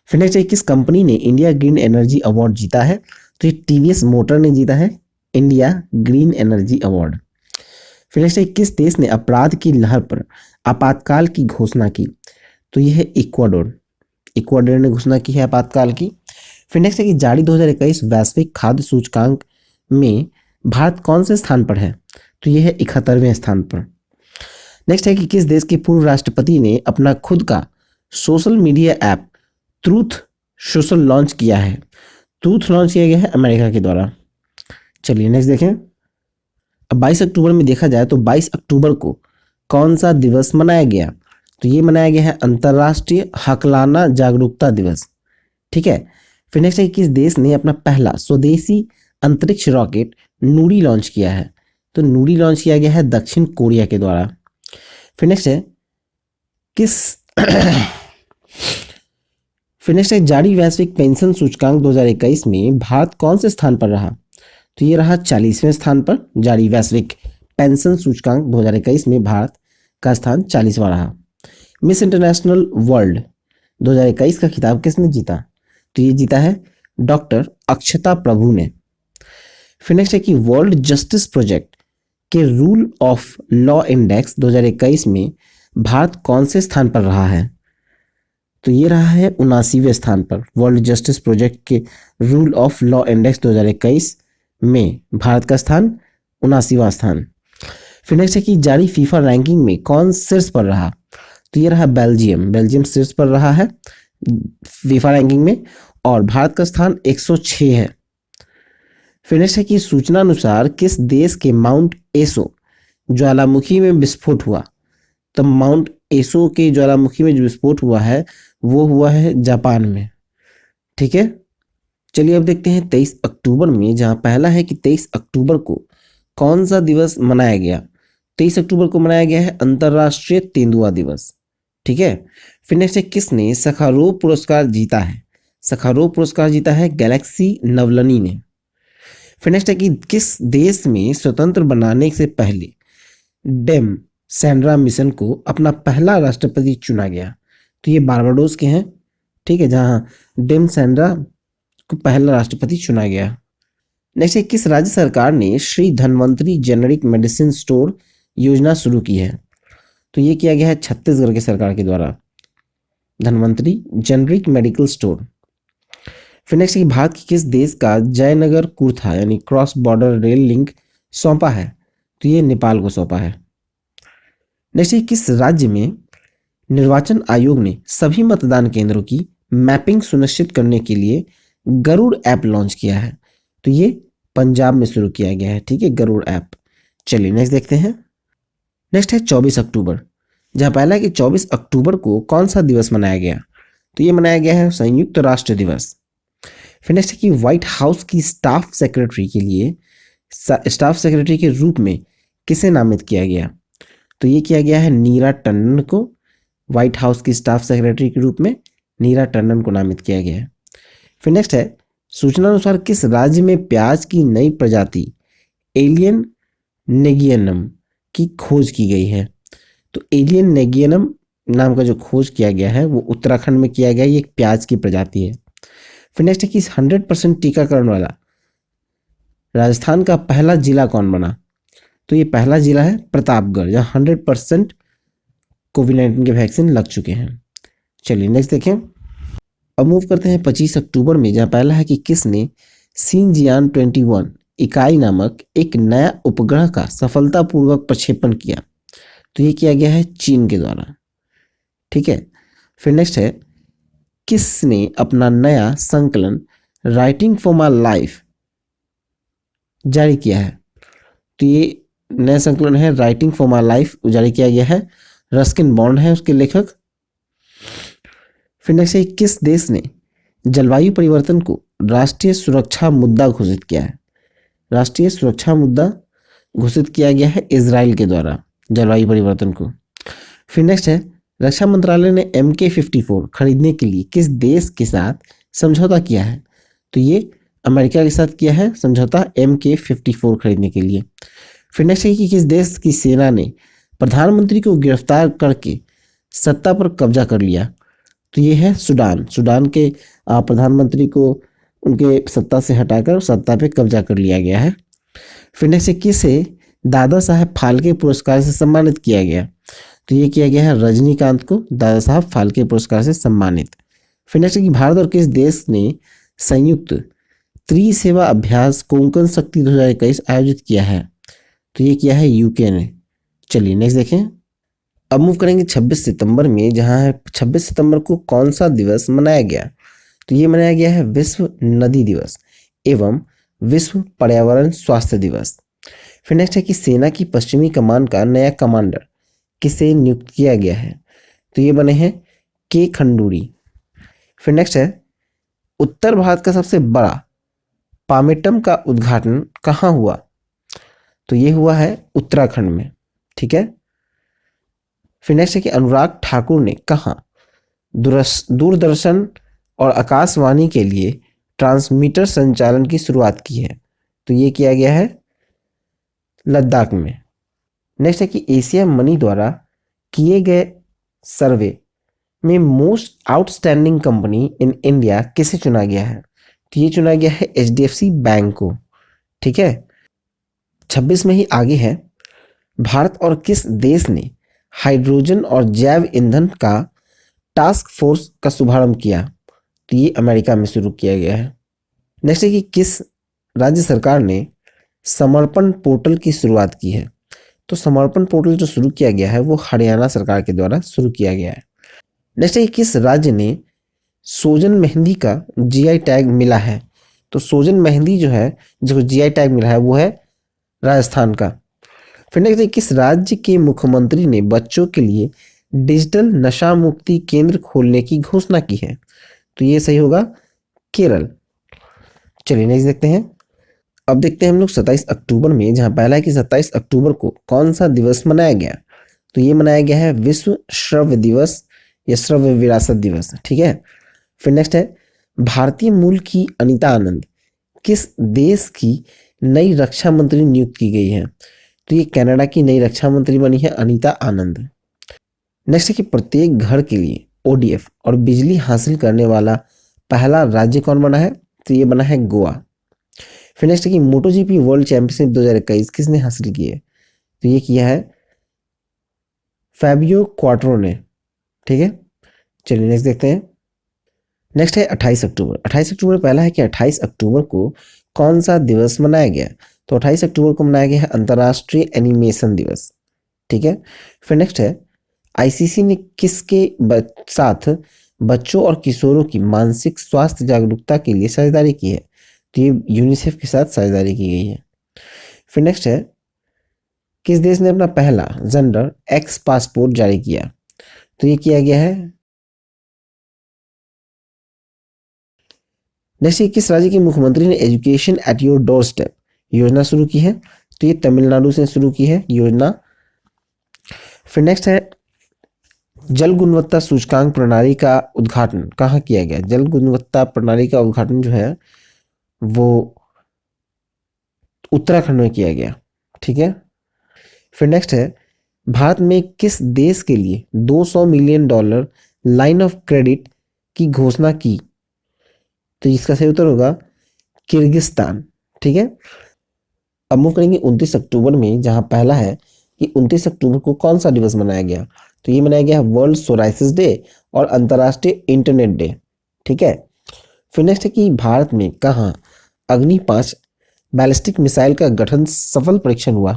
S1: फिर नेक्स्ट किस कंपनी ने इंडिया ग्रीन एनर्जी अवार्ड जीता है? तो ये TVS मोटर ने जीता है इंडिया ग्रीन एनर्जी अवार्ड। फिर नेक्स्ट किस देश ने अपराध की लहर पर आपातकाल की घोषणा की? तो यह है इक्वाडोर। इक्वाडोर ने घोषणा की है आपातकाल की। फिर नेक्स्ट है कि जारी 2021 वैश्विक खाद्य सूचकांक में भारत कौन से स्थान पर है? तो यह है 71वें स्थान पर। नेक्स्ट है कि किस देश के पूर्व राष्ट्रपति ने अपना खुद का social media app truth social launch किया है? ट्रूथ लॉन्च किया गया है अमेरिका के द्वारा। चलिए नेक्स्ट देखें। अब 22 अक्टूबर में देखा जाए तो 22 अक्टूबर को कौन सा दिवस मनाया गया? तो ये मनाया गया है अंतर्राष्ट्रीय हकलाना जागरूकता दिवस। ठीक है, फिर नेक्स्ट है कि किस देश ने अपना पहला स्वदेशी अंतरिक्ष रॉकेट नूरी लॉन्च किया है? तो नूरी लॉन्च किया गया है दक्षिण कोरिया के द्वारा। फिर नेक्स्ट है किस फिर नेक्स्ट है जारी वैश्विक पेंशन सूचकांक 2021 में भारत कौन से स्थान पर रहा? तो ये रहा 40वें स्थान पर। जारी वैश्विक पेंशन सूचकांक 2021 में भारत का स्थान 40वां रहा। मिस इंटरनेशनल वर्ल्ड 2021 का खिताब किसने जीता? तो ये जीता है डॉक्टर अक्षता प्रभु ने। फिर नेक्स्ट है कि वर्ल्ड जस्टिस प्रोजेक्ट के रूल ऑफ लॉ इंडेक्स 2021 में भारत कौन से स्थान पर रहा है? तो ये रहा है 79वें स्थान पर। वर्ल्ड जस्टिस प्रोजेक्ट के रूल ऑफ लॉ इंडेक्स 2021 में भारत का स्थान 79वां स्थान। फिर नेक्स्ट है कि जारी फीफा रैंकिंग में कौन शीर्ष पर रहा? तो ये रहा बेल्जियम। बेल्जियम शीर्ष पर रहा है फीफा रैंकिंग में और भारत का स्थान 106 है। फिर नेक्स्ट है कि सूचना अनुसार किस देश के माउंट एसो ज्वालामुखी में विस्फोट हुआ? तो माउंट एसो के ज्वालामुखी में जो विस्फोट हुआ है वो हुआ है जापान में। ठीक है, चलिए अब देखते हैं 23 अक्टूबर में, जहां पहला है कि 23 अक्टूबर को कौन सा दिवस मनाया गया? 23 अक्टूबर को मनाया गया है अंतर्राष्ट्रीय तेंदुआ दिवस। ठीक है, फिर नेक्स्ट है किसने सखारोव पुरस्कार जीता है? सखारोव पुरस्कार जीता है गैलेक्सी नवलनी ने। फिर नेक्स्ट है कि किस देश में स्वतंत्र बनाने से पहले डेम सैंड्रा मिशन को अपना पहला राष्ट्रपति चुना गया? तो ये बारबाडोस के हैं, ठीक है, जहां डेम सैंड्रा को पहला राष्ट्रपति चुना गया। नेक्स्ट है किस राज्य सरकार ने Shri Dhanvantari generic medicine store योजना शुरू की है? तो ये किया गया है छत्तीसगढ़ की सरकार के द्वारा, धन्वंतरी जेनेरिक मेडिकल स्टोर। फिर नेक्स्ट है कि भारत के किस देश का जयनगर कुर्था यानी क्रॉस बॉर्डर रेल लिंक सौंपा है? तो ये नेपाल को सौंपा है। नेक्स्ट है किस राज्य में निर्वाचन आयोग ने सभी मतदान केंद्रों की मैपिंग सुनिश्चित करने के लिए गरुड़ ऐप लॉन्च किया है? तो ये पंजाब में शुरू किया गया है, ठीक है, गरुड़ ऐप। चलिए नेक्स्ट देखते हैं। नेक्स्ट है 24 अक्टूबर, जहां पहला है कि 24 अक्टूबर को कौन सा दिवस मनाया गया? तो ये मनाया गया है संयुक्त राष्ट्र दिवस। फिर नेक्स्ट है कि व्हाइट हाउस की स्टाफ सेक्रेटरी के लिए स्टाफ सेक्रेटरी के रूप में किसे नामित किया गया? तो ये किया गया है नीरा टंडन को, व्हाइट हाउस की स्टाफ सेक्रेटरी के रूप में नीरा टंडन को नामित किया गया है। फिर नेक्स्ट है सूचना अनुसार किस राज्य में प्याज की नई प्रजाति एलियन नेगियनम की खोज की गई है? तो एलियन नेगियनम नाम का जो खोज किया गया है वो उत्तराखंड में किया गया है, ये एक प्याज की प्रजाति है। फिर नेक्स्ट है कि 100% टीकाकरण वाला राजस्थान का पहला जिला कौन बना? तो ये पहला जिला है प्रतापगढ़, जहाँ 100% कोविड-19 के वैक्सीन लग चुके हैं। चलिए नेक्स्ट देखें। अब मूव करते हैं 25 अक्टूबर में, जहाँ पहला है कि किसने सिंजियान 21 इकाई नामक एक नया उपग्रह का सफलतापूर्वक प्रक्षेपण किया? तो ये किया गया है चीन के द्वारा, ठीक है। फिर नेक्स्ट है किसने अपना नया संकलन राइटिंग फॉर माई लाइफ जारी किया है? तो ये नया संकलन है राइटिंग फॉर माई लाइफ, जारी किया गया है, रस्किन बॉन्ड है उसके लेखक। फिर नेक्स्ट है किस देश ने जलवायु परिवर्तन को राष्ट्रीय सुरक्षा मुद्दा घोषित किया है? राष्ट्रीय सुरक्षा मुद्दा घोषित किया गया है इजराइल के द्वारा जलवायु परिवर्तन को। फिर नेक्स्ट है रक्षा मंत्रालय ने MK-54 खरीदने के लिए किस देश के साथ समझौता किया है? तो ये अमेरिका के साथ किया है समझौता MK-54 खरीदने के लिए। फिर नेक्स्ट है कि किस देश की सेना ने प्रधानमंत्री को गिरफ्तार करके सत्ता पर कब्जा कर लिया? तो ये है सूडान, सूडान के प्रधानमंत्री को उनके सत्ता से हटाकर सत्ता पे कब्जा कर लिया गया है। फिर नेक्स्ट है किसे दादा साहब फाल्के पुरस्कार से सम्मानित किया गया? तो ये किया गया है रजनीकांत को दादा साहब फाल्के पुरस्कार से सम्मानित। फिर नेक्स्ट है कि भारत और किस देश ने संयुक्त त्रिसेवा अभ्यास कोंकण शक्ति 2021 आयोजित किया है? तो ये किया है यूके ने। चलिए नेक्स्ट देखें। अब मूव करेंगे 26 सितंबर में, जहां है 26 सितंबर को कौन सा दिवस मनाया गया? तो ये मनाया गया है विश्व नदी दिवस एवं विश्व पर्यावरण स्वास्थ्य दिवस। फिर नेक्स्ट है कि सेना की पश्चिमी कमान का नया कमांडर किसे नियुक्त किया गया है? तो ये बने हैं के खंडूरी। फिर नेक्स्ट है उत्तर भारत का सबसे बड़ा पामेटम का उद्घाटन कहाँ हुआ? तो ये हुआ है उत्तराखंड में, ठीक है। फिर नेक्स्ट है कि अनुराग ठाकुर ने कहाँ दूरदर्शन और आकाशवाणी के लिए ट्रांसमीटर संचालन की शुरुआत की है? तो ये किया गया है लद्दाख में। नेक्स्ट है कि एशिया मनी द्वारा किए गए सर्वे में most outstanding company in India किसे चुना गया है? तो ये चुना गया है HDFC बैंक को, ठीक है। 26 में ही आगे है भारत और किस देश ने हाइड्रोजन और जैव ईंधन का टास्क फोर्स का शुभारंभ किया? तो ये अमेरिका में शुरू किया गया है। नेक्स्ट है कि किस राज्य सरकार ने समर्पण पोर्टल की शुरुआत की है? तो समर्पण पोर्टल जो शुरू किया गया है वो हरियाणा सरकार के द्वारा शुरू किया गया है। नेक्स्ट है कि किस राज्य ने सोजन मेहंदी का GI टैग मिला है? तो सोजन मेहंदी जो है जो GI टैग मिला है वो है राजस्थान का। फिर नेक्स्ट है किस राज्य के मुख्यमंत्री ने बच्चों के लिए डिजिटल नशा मुक्ति केंद्र खोलने की घोषणा की है? तो ये सही होगा केरल। चलिए नेक्स्ट देखते हैं। अब देखते हैं हम लोग 27 अक्टूबर में, जहां पहला है कि 27 अक्टूबर को कौन सा दिवस मनाया गया? तो ये मनाया गया है विश्व श्रव्य दिवस या श्रव्य विरासत दिवस, ठीक है। फिर नेक्स्ट है भारतीय मूल की अनीता आनंद किस देश की नई रक्षा मंत्री नियुक्त की गई है? तो ये कनाडा की नई रक्षा मंत्री बनी है अनीता आनंद। नेक्स्ट है कि प्रत्येक घर के लिए ओडीएफ और बिजली हासिल करने वाला पहला राज्य कौन बना है? तो ये बना है गोवा। फिर नेक्स्ट है कि मोटोजीपी वर्ल्ड चैंपियनशिप 2021 किसने हासिल की है? तो ये किया है फैबियो क्वाट्रो ने। ठीक है, चलिए नेक्स्ट देखते हैं। नेक्स्ट है 28 अक्टूबर। 28 अक्टूबर पहला है कि 28 अक्टूबर को कौन सा दिवस मनाया गया? तो 28 अक्टूबर को मनाया गया है अंतर्राष्ट्रीय एनिमेशन दिवस। ठीक है, फिर नेक्स्ट है आईसीसी ने किसके साथ बच्चों और किशोरों की मानसिक स्वास्थ्य जागरूकता के लिए साझेदारी की है? तो ये यूनिसेफ के साथ साझेदारी की गई है। फिर नेक्स्ट है किस देश ने अपना पहला जेंडर एक्स पासपोर्ट जारी किया? तो ये किया गया है नेक्स्ट, किस राज्य के मुख्यमंत्री ने education at your door step योजना शुरू की है? तो ये तमिलनाडु से शुरू की है योजना। फिर नेक्स्ट है जल गुणवत्ता सूचकांक प्रणाली का उद्घाटन कहाँ किया गया? जल गुणवत्ता प्रणाली का उद्घाटन जो है वो उत्तराखंड में किया गया। ठीक है, फिर नेक्स्ट है भारत में किस देश के लिए $200 मिलियन लाइन ऑफ क्रेडिट की घोषणा की? तो इसका सही उत्तर होगा किर्गिस्तान। ठीक है, अब मूव करेंगे 29 अक्टूबर में, जहां पहला है कि 29 अक्टूबर को कौन सा दिवस मनाया गया? तो ये मनाया गया वर्ल्ड सोराइसिस डे और अंतर्राष्ट्रीय इंटरनेट डे। ठीक है, फिर नेक्स्ट है कि भारत में कहाँ अग्नि 5 बैलिस्टिक मिसाइल का गठन सफल परीक्षण हुआ?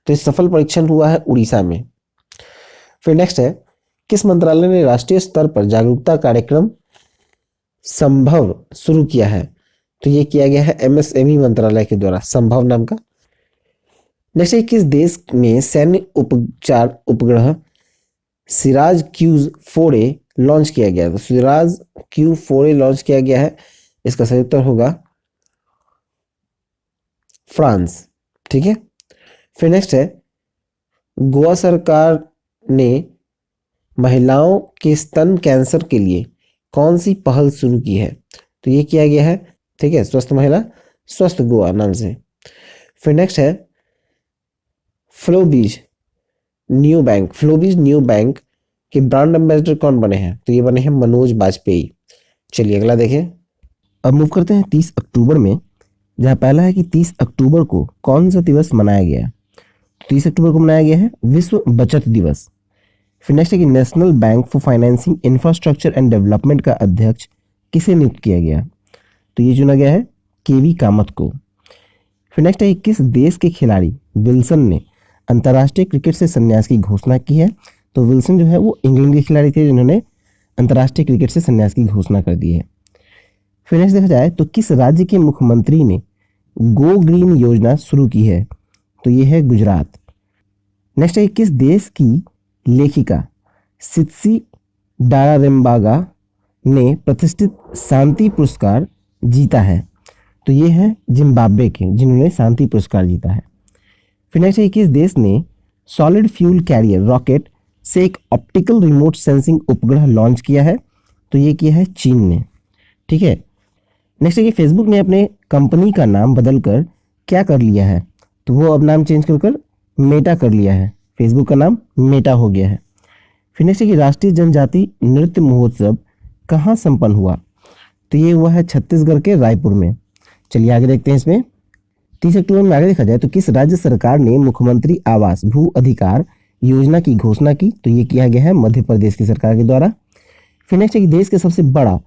S1: तो इस सफल परीक्षण हुआ है उड़ीसा में। फिर नेक्स्ट है किस मंत्रालय ने राष्ट्रीय स्तर पर जागरूकता कार्यक्रम संभव शुरू किया है? तो ये किया गया है एमएसएमई मंत्रालय के द्वारा, संभव नाम का। नेक्स्ट है किस देश में सैन्य उपचार उपग्रह सिराज Q4A लॉन्च किया गया? तो सिराज Q4A लॉन्च किया गया है, इसका सही उत्तर होगा फ्रांस। ठीक है, फिर नेक्स्ट है गोवा सरकार ने महिलाओं के स्तन कैंसर के लिए कौन सी पहल शुरू की है? तो ये किया गया है, ठीक है, स्वस्थ महिला स्वस्थ गोवा नाम से। फिर नेक्स्ट है फ्लोबीज न्यू बैंक के ब्रांड एम्बेसडर कौन बने हैं? तो ये बने हैं मनोज बाजपेयी। चलिए अगला देखें। अब मूव करते हैं 30 अक्टूबर में, जहां पहला है कि 30 अक्टूबर को कौन सा दिवस मनाया गया? 30 अक्टूबर को मनाया गया है विश्व बचत दिवस। फिर नेक्स्ट है कि national bank for financing infrastructure and development का अध्यक्ष किसे नियुक्त किया गया? तो ये चुना गया है केवी कामत को। फिर नेक्स्ट है कि किस देश के खिलाड़ी विल्सन ने अंतर्राष्ट्रीय क्रिकेट से संन्यास की घोषणा की है? तो विल्सन जो है वो इंग्लैंड के खिलाड़ी थे जिन्होंने अंतर्राष्ट्रीय क्रिकेट से संन्यास की घोषणा कर दी है। फिर नेक्स्ट देखा जाए तो किस राज्य के मुख्यमंत्री ने गो ग्रीन योजना शुरू की है? तो ये है गुजरात। नेक्स्ट है किस देश की लेखिका सित्सी डारारेम्बागा ने प्रतिष्ठित शांति पुरस्कार जीता है? तो ये है जिम्बाब्वे के, जिन्होंने शांति पुरस्कार जीता है। फिर नेक्स्ट है किस देश ने सॉलिड फ्यूल कैरियर रॉकेट से एक ऑप्टिकल रिमोट सेंसिंग उपग्रह लॉन्च किया है? तो ये किया है चीन ने। ठीक है, नेक्स्ट है कि फेसबुक ने अपने कंपनी का नाम बदलकर क्या कर लिया है? तो वो अब नाम चेंज कर मेटा कर लिया है, फेसबुक का नाम मेटा हो गया है। फिर नेक्स्ट है कि राष्ट्रीय जनजाति नृत्य महोत्सव कहाँ संपन्न हुआ? तो ये हुआ है छत्तीसगढ़ के रायपुर में। चलिए आगे देखते हैं इसमें। 30 अक्टूबर में आगे देखा जाए तो किस राज्य सरकार ने मुख्यमंत्री आवास भू अधिकार योजना की घोषणा की? तो ये किया गया है मध्य प्रदेश की सरकार के द्वारा। फिर नेक्स्ट है कि देश के सबसे बड़ा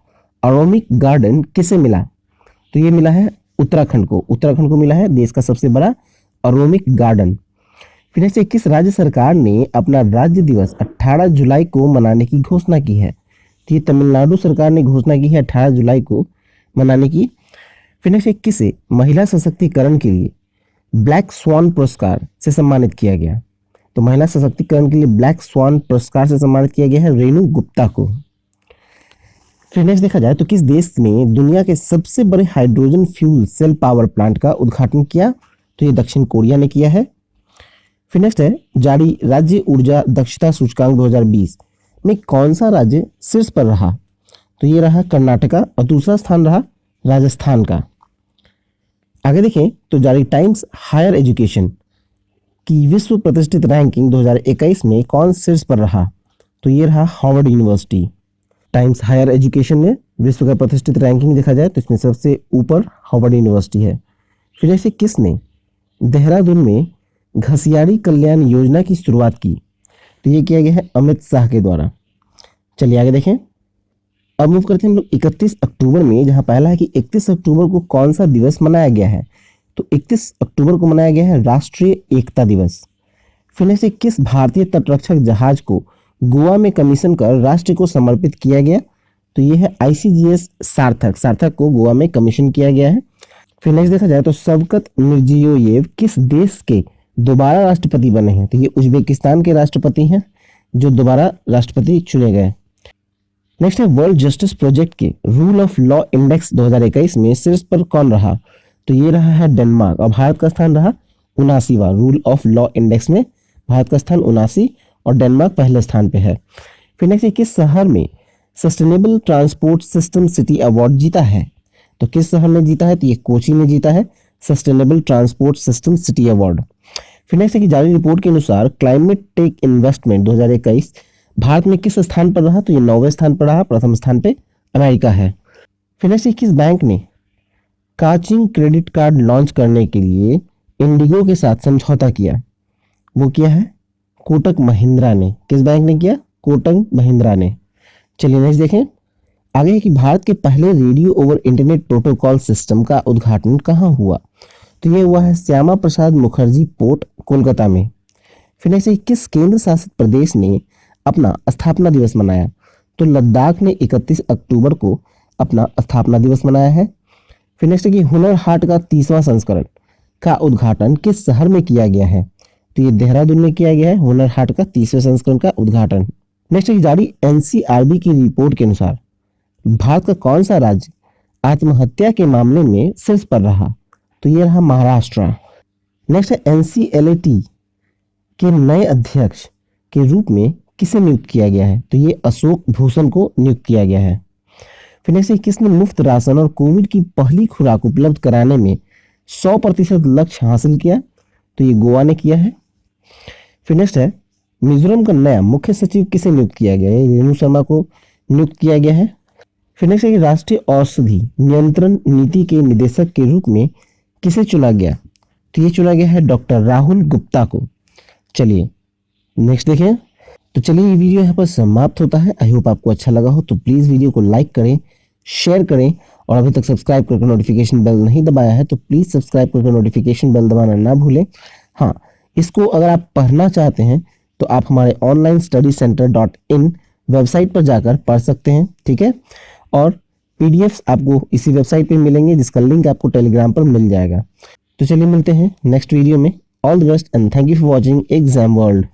S1: अरोमिक गार्डन किसे मिला? तो ये मिला है उत्तराखंड को मिला है देश का सबसे बड़ा अरोमिक गार्डन। फिर नेक्स्ट है किस राज्य सरकार ने अपना राज्य दिवस 18 जुलाई को मनाने की घोषणा की है? तो ये तमिलनाडु सरकार ने घोषणा की है 18 जुलाई को मनाने की। फिर नेक्स्ट है किसे महिला सशक्तिकरण के लिए ब्लैक स्वान पुरस्कार से सम्मानित किया गया? तो महिला सशक्तिकरण के लिए ब्लैक स्वान पुरस्कार से सम्मानित किया गया है रेणु गुप्ता को। फिर नेक्स्ट देखा जाए तो किस देश ने दुनिया के सबसे बड़े hydrogen fuel cell power plant का उद्घाटन किया? तो ये दक्षिण कोरिया ने किया है। फिर नेक्स्ट है जारी राज्य ऊर्जा दक्षता सूचकांक 2020 में कौन सा राज्य शीर्ष पर रहा? तो ये रहा कर्नाटका और दूसरा स्थान रहा राजस्थान का। आगे देखें तो जारी टाइम्स हायर एजुकेशन की विश्व प्रतिष्ठित रैंकिंग 2021 में कौन शीर्ष पर रहा? तो ये रहा Harvard University. Times Higher Education में विश्व का प्रतिष्ठित रैंकिंग देखा जाए तो इसमें सबसे ऊपर हार्वर्ड यूनिवर्सिटी है। फिर ऐसे किसने देहरादून में घसियारी कल्याण योजना की शुरुआत की? तो ये किया गया है अमित शाह के द्वारा। चलिए आगे देखें। अब मूव करते हैं हम लोग 31 अक्टूबर में, जहां पहला है कि 31 अक्टूबर को कौन सा दिवस मनाया गया है? तो 31 अक्टूबर को मनाया गया है राष्ट्रीय एकता दिवस। फिर से किस भारतीय तटरक्षक जहाज को गोवा में कमीशन कर राष्ट्र को समर्पित किया गया? तो ये है आईसीजीएस सार्थक। सार्थक को गोवा में कमीशन किया गया है। फिर नेक्स्ट देखा जाए तो शवकत मिर्जियोयेव किस देश के दोबारा राष्ट्रपति बने हैं? तो ये उज्बेकिस्तान के राष्ट्रपति हैं जो दोबारा राष्ट्रपति चुने गए। नेक्स्ट है वर्ल्ड जस्टिस प्रोजेक्ट के रूल ऑफ लॉ इंडेक्स 2021 में शीर्ष पर कौन रहा? तो ये रहा है डेनमार्क, और भारत का स्थान रहा 79वां। रूल ऑफ लॉ इंडेक्स में भारत का स्थान 79 और डेनमार्क पहले स्थान पे है। फिर नेक्स्ट किस शहर में sustainable transport system city award जीता है? तो किस शहर में जीता है? तो ये कोची में जीता है sustainable transport system city award. फिर नेक्स्ट है कि जारी रिपोर्ट के अनुसार क्लाइमेट टेक इन्वेस्टमेंट 2021 भारत में किस स्थान पर रहा? तो ये 9वें स्थान पर रहा, प्रथम स्थान पे अमेरिका है। फिर नेक्स्ट किस बैंक ने काचिंग क्रेडिट कार्ड लॉन्च करने के लिए इंडिगो के साथ समझौता किया? वो किया है कोटक महिंद्रा ने। किस बैंक ने किया? कोटक महिंद्रा ने। चलिए नेक्स्ट देखें। आगे है कि भारत के पहले radio over internet protocol system का उद्घाटन कहाँ हुआ? तो ये हुआ है श्यामा प्रसाद मुखर्जी पोर्ट, कोलकाता में। फिर नेक्स्ट किस केंद्र शासित प्रदेश ने अपना स्थापना दिवस मनाया? तो लद्दाख ने 31 अक्टूबर को अपना स्थापना दिवस मनाया है। फिर नेक्स्ट है कि हुनर हाट का 30वां संस्करण का उद्घाटन किस शहर में किया गया है? तो ये देहरादून में किया गया है हुनर हाट का 30वें संस्करण का उद्घाटन। नेक्स्ट है कि जारी एनसीआरबी की रिपोर्ट के अनुसार भारत का कौन सा राज्य आत्महत्या के मामले में शीर्ष पर रहा? तो ये रहा महाराष्ट्र। नेक्स्ट है एनसीएलटी के नए अध्यक्ष के रूप में किसे नियुक्त किया गया है? तो ये अशोक भूषण को नियुक्त किया गया है। फिर नेक्स्ट किसने मुफ्त राशन और कोविड की पहली खुराक उपलब्ध कराने में 100% लक्ष्य हासिल किया? तो ये गोवा ने किया है। फिर नेक्स्ट है मिजोरम का नया मुख्य सचिव किसे नियुक्त किया गया है? रेणु शर्मा को नियुक्त किया गया है। फिर नेक्स्ट है राष्ट्रीय औषधि नियंत्रण नीति के निदेशक के रूप में किसे चुना गया? तो ये चुना गया है डॉक्टर राहुल गुप्ता को। चलिए नेक्स्ट देखें। तो चलिए ये वीडियो यहाँ पर समाप्त होता है। आई होप आपको अच्छा लगा हो, तो प्लीज़ वीडियो को लाइक करें, शेयर करें, और अभी तक सब्सक्राइब करके नोटिफिकेशन बेल नहीं दबाया है तो प्लीज़ सब्सक्राइब करके नोटिफिकेशन बेल दबाना ना भूलें। हाँ, इसको अगर आप पढ़ना चाहते हैं तो आप हमारे onlinestudycenter.in वेबसाइट पर जाकर पढ़ सकते हैं, ठीक है। और पीडीएफ्स आपको इसी वेबसाइट पे मिलेंगे, जिसका लिंक आपको टेलीग्राम पर मिल जाएगा। तो चलिए मिलते हैं नेक्स्ट वीडियो में। All the best and thank you for watching exam world.